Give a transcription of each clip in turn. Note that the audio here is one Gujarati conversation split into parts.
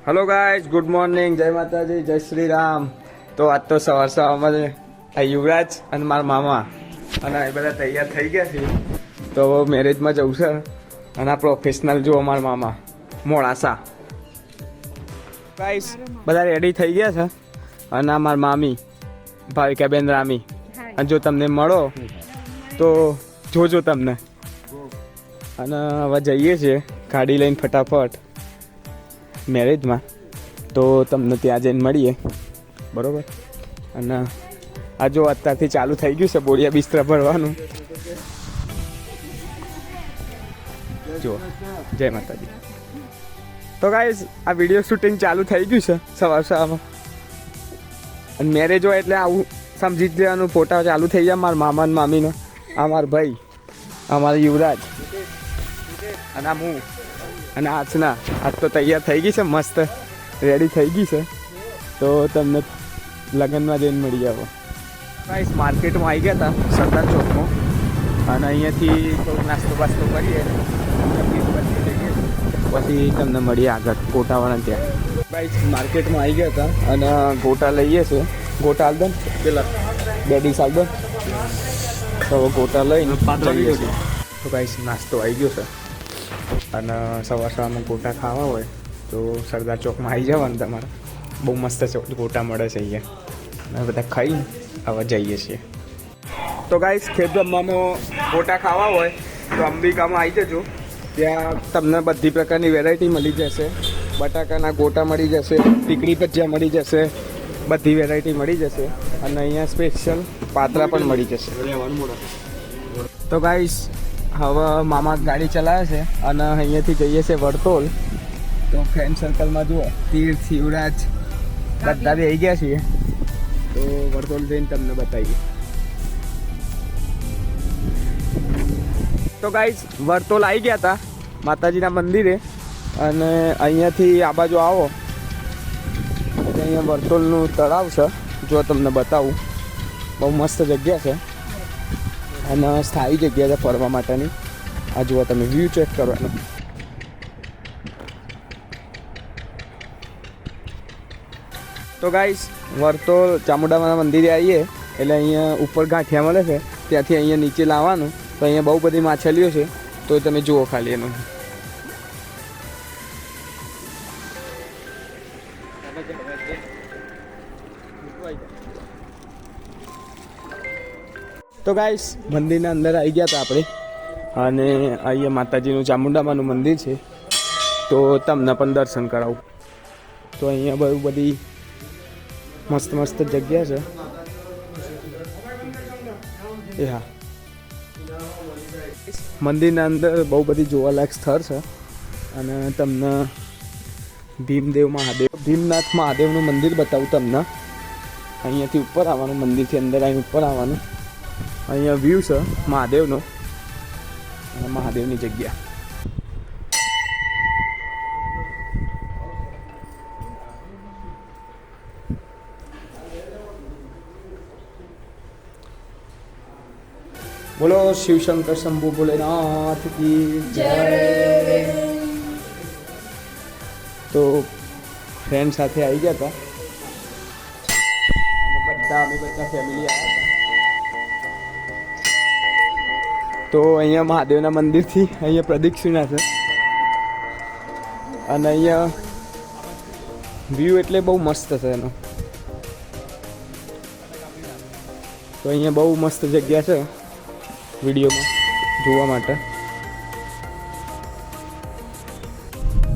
हेलो गाइस, गुड मॉर्निंग, जय माता जी, जय श्री राम। तो आज तो सवार सवाરમાં આ યુવરાજ અને મારા મામા અને એ બધા તૈયાર થઈ ગયા છે. તો મેરેજમાં જવું છે અને આ પ્રોફેશનલ જો અમારા મામા મોડાસા. ગાઈસ બધા રેડી થઈ ગયા છે અને આ મારા મામી ભાવિકાબેન રામી. અને જો તમને મળો તો જોજો તમને. અને હવે જઈએ છીએ ગાડી લઈને ફટાફટ મેરેજમાં. તો તમને ત્યાં જઈને મળીએ, બરાબર. અને આ જો અત્યારથી ચાલુ થઈ ગયું છે બોરિયા બિસ્તરા ભરવાનું. જો જય માતાજી. તો ગાઈસ આ વિડીયો શૂટિંગ ચાલુ થઈ ગયું છે સવારમાં. અને મેરેજ હોય એટલે આવું સમજી જ લેવાનું, ફોટા ચાલુ થઈ જાય મારા મામા અને મામીનો. આ મારા ભાઈ, અમારા યુવરાજ અને આ હું અને આજના આજ તો તૈયાર થઈ ગઈ છે, મસ્ત રેડી થઈ ગઈ છે. તો તમને લગ્નમાં જઈને મળી જાવ. ગાઈસ માર્કેટમાં આવી ગયા હતા સરદાર ચોકમાં અને અહીંયાથી થોડુંક નાસ્તો બાસ્તો કરીએ પછી તમને મળીએ આગળ ગોટાવાળા ત્યાં. ગાઈસ માર્કેટમાં આવી ગયા હતા અને ગોટા લઈએ છીએ. ગોટા હાલ દો પેલા બે ડીશ હાલ દો. તો ગોટા લઈને જઈએ છીએ. તો ગાઈસ નાસ્તો આવી ગયો છે અને સવારમાં ગોટા ખાવા હોય તો સરદાર ચોકમાં આવી જવાનું તમારે. બહુ મસ્ત ગોટા મળે છે અહીંયા. અમે બધા ખાઈ હવે જઈએ છીએ. તો ગાઈસ ખેતરમાં ગોટા ખાવા હોય તો અંબિકામાં આવી જજો. ત્યાં તમને બધી પ્રકારની વેરાયટી મળી જશે. બટાકાના ગોટા મળી જશે, ટીકડી ભજીયા મળી જશે, બધી વેરાયટી મળી જશે. અને અહીંયા સ્પેશિયલ પાત્રા પણ મળી જશે. તો ગાઈસ હવે મામા ગાડી ચલાવે છે અને અહીંયાથી જઈએ છીએ વડતોલ. તો ફ્રેન્ડ સર્કલમાં જુઓ તીર્થ, યુવરાજ બધા બી આવી ગયા છીએ. તો વડતોલ જઈને તમને બતાવીએ. તો ગાઈસ વડતોલ આવી ગયા હતા માતાજીના મંદિરે અને અહીંયાથી આ બાજુ આવો એટલે અહીંયા વડતોલનું તળાવ છે. જો તમને બતાવું, બહુ મસ્ત જગ્યા છે અને સ્થાયી જગ્યા છે ફરવા માટેની. આ જુઓ તમે વ્યૂ ચેક કરવાનો. તો ગાઈસ વડતોલ ચામુંડામાના મંદિરે આવીએ એટલે અહીંયા ઉપર ગાંઠિયા મળે છે, ત્યાંથી અહીંયા નીચે લાવવાનું. તો અહીંયા બહુ બધી માછલીઓ છે, તો તમે જુઓ ખાલી એનું. તો ગાઈસ મંદિરના અંદર આવી ગયા હતા આપણે અને અહીંયા માતાજીનું ચામુંડામાનું મંદિર છે. તો તમને પણ દર્શન કરાવું. તો અહીંયા બહુ બધી મસ્ત મસ્ત જગ્યા છે. એ હા, મંદિરના અંદર બહુ બધી જોવાલાયક સ્થળ છે. અને તમને ભીમનાથ મહાદેવનું મંદિર બતાવું તમને. અહીંયાથી ઉપર આવવાનું, મંદિરથી અંદર અહીં ઉપર આવવાનું. અહીંયા વ્યૂ છે મહાદેવનો અને મહાદેવની જગ્યા. બોલો શિવશંકર શંભુ ભોલેનાથ કી જય. તો ફ્રેન્ડ સાથે આવી ગયા હતા અમે બધા ફેમિલી આવ્યા હતા. તો અહીંયા મહાદેવના મંદિરથી અહીંયા પ્રદક્ષિણા છે અને અહીંયા વ્યૂ એટલે બહુ મસ્ત છે એનો. તો અહીંયા બહુ મસ્ત જગ્યા છે વિડીયોમાં જોવા માટે.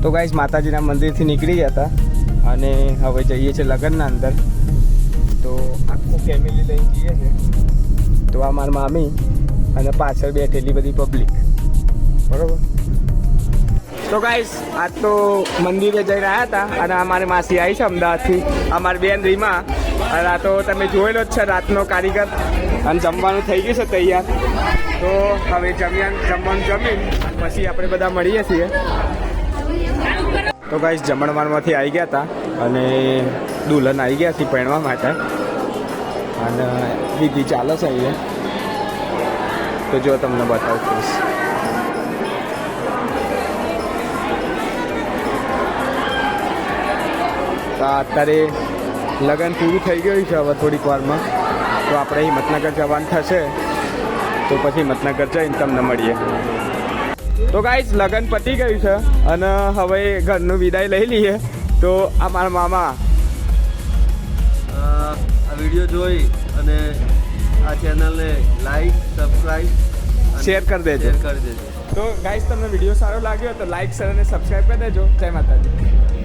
તો ગાઈસ માતાજીના મંદિરથી નીકળી ગયા હતા અને હવે જઈએ છીએ લગ્નના અંદર. તો આખું ફેમિલી લઈને જઈએ છીએ. તો આ મારા મામી અને પાછળ બેઠેલી બધી પબ્લિક, બરાબર. તો ગાઈસ આજ તો મંદિરે જઈ રહ્યા હતા અને અમારી માસી આવી છે અમદાવાદથી, અમારી બેન રીમા. અને આ તો તમે જોયેલો જ છે રાતનો કારીગર. અને જમવાનું થઈ ગયું છે તૈયાર. તો હવે જમવાનું જમીન પછી આપણે બધા મળીએ છીએ. તો ગાઈસ જમણવારમાંથી આવી ગયા હતા અને દુલ્હન આવી ગયા હતી પહેણવા માટે અને વિધિ ચાલે છે અહીંયા. તો જો તમને બતાવું પ્લીઝ. તો અત્યારે લગ્ન પૂરું થઈ ગયું છે હવે થોડીક વારમાં, તો આપણે હિંમતનગર જવાનું થશે, તો પછી હિંમતનગર જઈને તમને મળીએ. તો ગાઈસ લગ્ન પતી ગયું છે અને હવે ઘરનું વિદાય લઈ લઈએ. તો આ મારા મામા આ વિડીયો જોઈ અને આ ચેનલને લાઈક, સબસ્ક્રાઈબ, શેર કરી દેજો. કરી દેજો. તો ગાઈસ તમને વિડીયો સારો લાગ્યો તો લાઈક, શેર અને સબસ્ક્રાઈબ કરી દેજો. જય માતાજી.